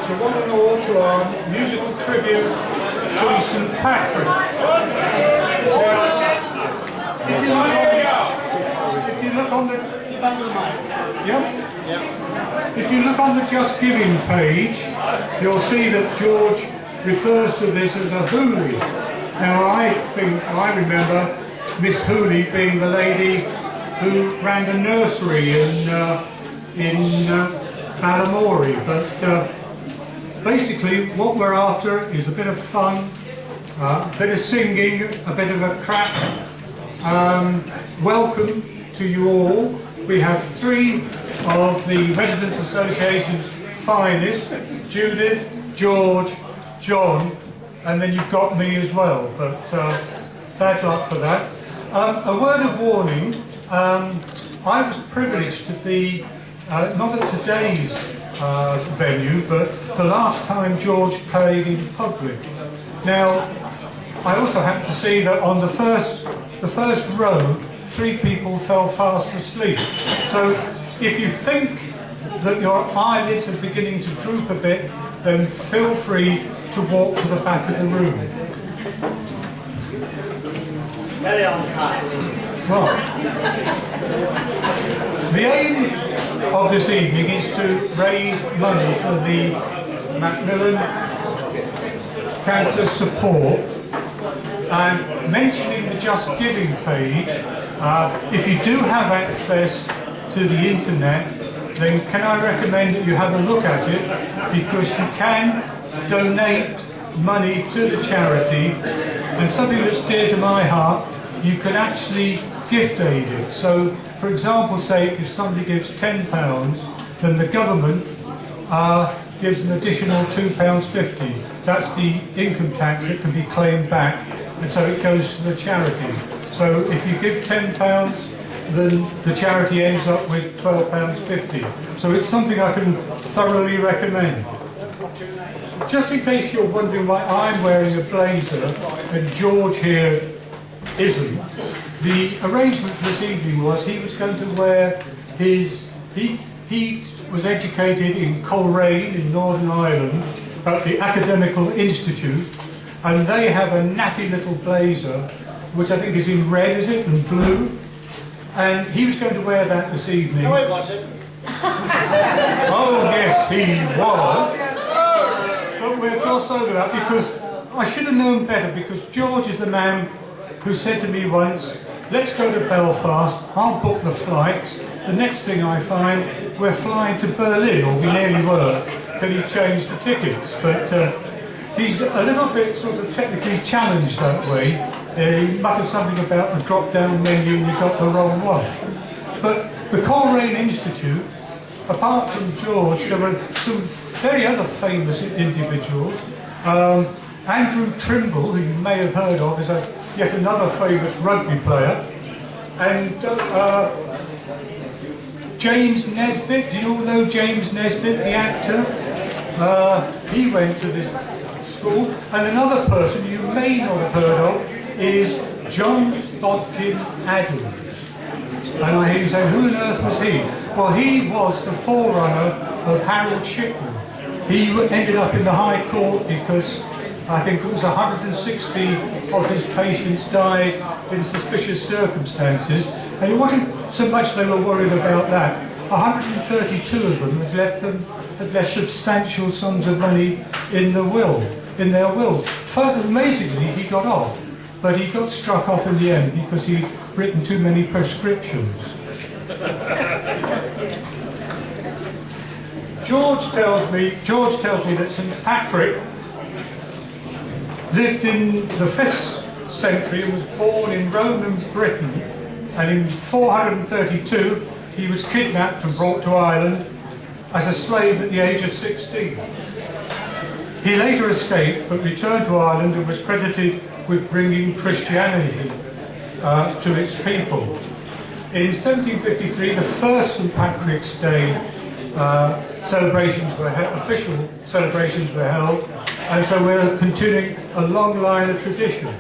to one and all to our musical tribute to St. Patrick. Now, if you look on the if you look on the Just Giving page, you'll see that George refers to this as a hoolie. Now, I remember Miss Hooley being the lady who ran the nursery in Balamory, but basically what we're after is a bit of fun, a bit of singing, a bit of a crack. Welcome to you all. We have 3 of the Residents Association's finest, Judith, George, John, and then you've got me as well, but bad luck for that. A word of warning, I was privileged to be, not at today's venue, but the last time George played in public. Now, I also happened to see that on the first row, 3 people fell fast asleep. So if you think that your eyelids are beginning to droop a bit, then feel free to walk to the back of the room. Well, the aim of this evening is to raise money for the Macmillan Cancer Support, and mentioning the Just Giving page, if you do have access to the internet, then can I recommend that you have a look at it, because you can donate money to the charity, and something that's dear to my heart, you can actually gift aid it. So, for example's sake, if somebody gives £10, then the government gives an additional £2.50. That's the income tax that can be claimed back, and so it goes to the charity. So if you give £10, then the charity ends up with £12.50. So it's something I can thoroughly recommend. Just in case you're wondering why I'm wearing a blazer and George here isn't, the arrangement for this evening was he was going to wear his... He was educated in Coleraine in Northern Ireland at the Academical Institute, and they have a natty little blazer, which I think is in red, is it, and blue? And he was going to wear that this evening. No, it wasn't. Oh, yes, he was. But we'll gloss over that, because I should have known better, because George is the man who said to me once, let's go to Belfast, I'll book the flights. The next thing I find, we're flying to Berlin, or we nearly were, till he changed the tickets. But he's a little bit sort of technically challenged that way. He muttered something about the drop-down menu and you got the wrong one. But the Coleraine Institute, apart from George, there were some very other famous individuals. Andrew Trimble, who you may have heard of, is yet another famous rugby player. And James Nesbitt, do you all know James Nesbitt, the actor? He went to this school. And another person you may not have heard of is John Bodkin Adams. And I hear you say, who on earth was he? Well, he was the forerunner of Harold Shipman. He ended up in the High Court because I think it was 160 of his patients died in suspicious circumstances, and it wasn't so much they were worried about that. 132 of them had left substantial sums of money in their wills. Amazingly, he got off, but he got struck off in the end because he'd written too many prescriptions. George tells me that St. Patrick lived in the 5th century and was born in Roman Britain, and in 432 he was kidnapped and brought to Ireland as a slave at the age of 16. He later escaped but returned to Ireland and was credited with bringing Christianity to its people. In 1753 the first St. Patrick's Day official celebrations were held, and so we're continuing a long line of tradition.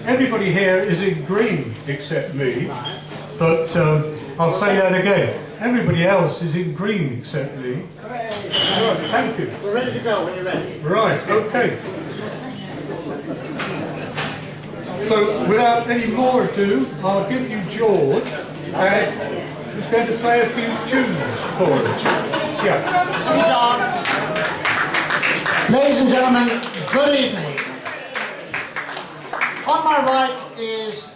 Everybody here is in green except me, but I'll say that again. Everybody else is in green except me. Right, thank you. We're ready to go when you're ready. Right, okay. So, without any more ado, I'll give you George, who's going to play a few tunes for us. Yeah. Thank you, John. Ladies and gentlemen, good evening. On my right is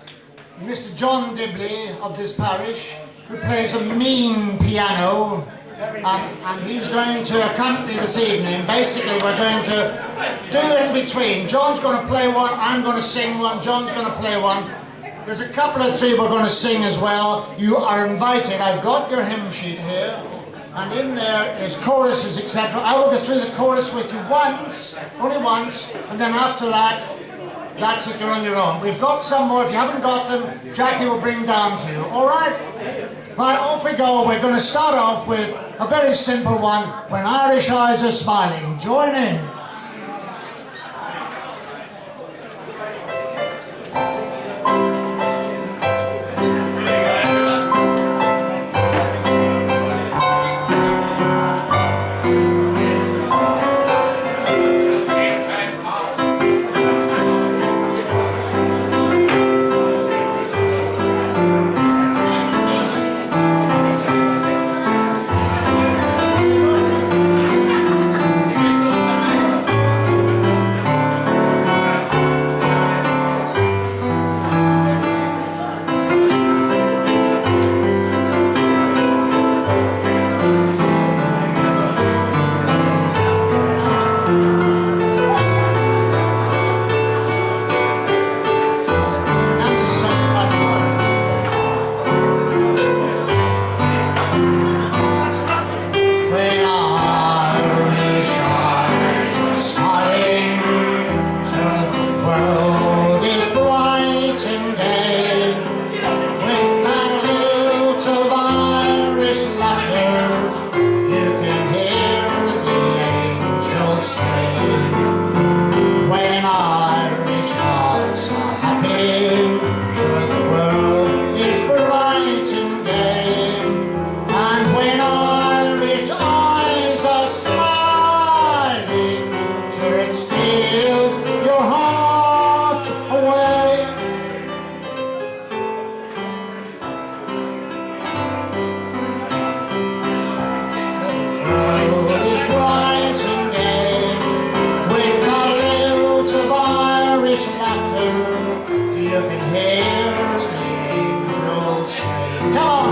Mr. John Dibley of this parish, who plays a mean piano, and he's going to accompany this evening. Basically, we're going to do in between. John's going to play one, I'm going to sing one, John's going to play one. There's a couple of three we're going to sing as well. You are invited. I've got your hymn sheet here, and in there is choruses, etc. I will go through the chorus with you once, only once, and then after that, that's it, you're on your own. We've got some more. If you haven't got them, Jackie will bring down to you. All right? Right, off we go. We're going to start off with a very simple one. When Irish Eyes Are Smiling. Join in.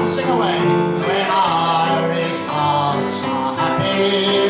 Sing away. When Irish hearts are happy,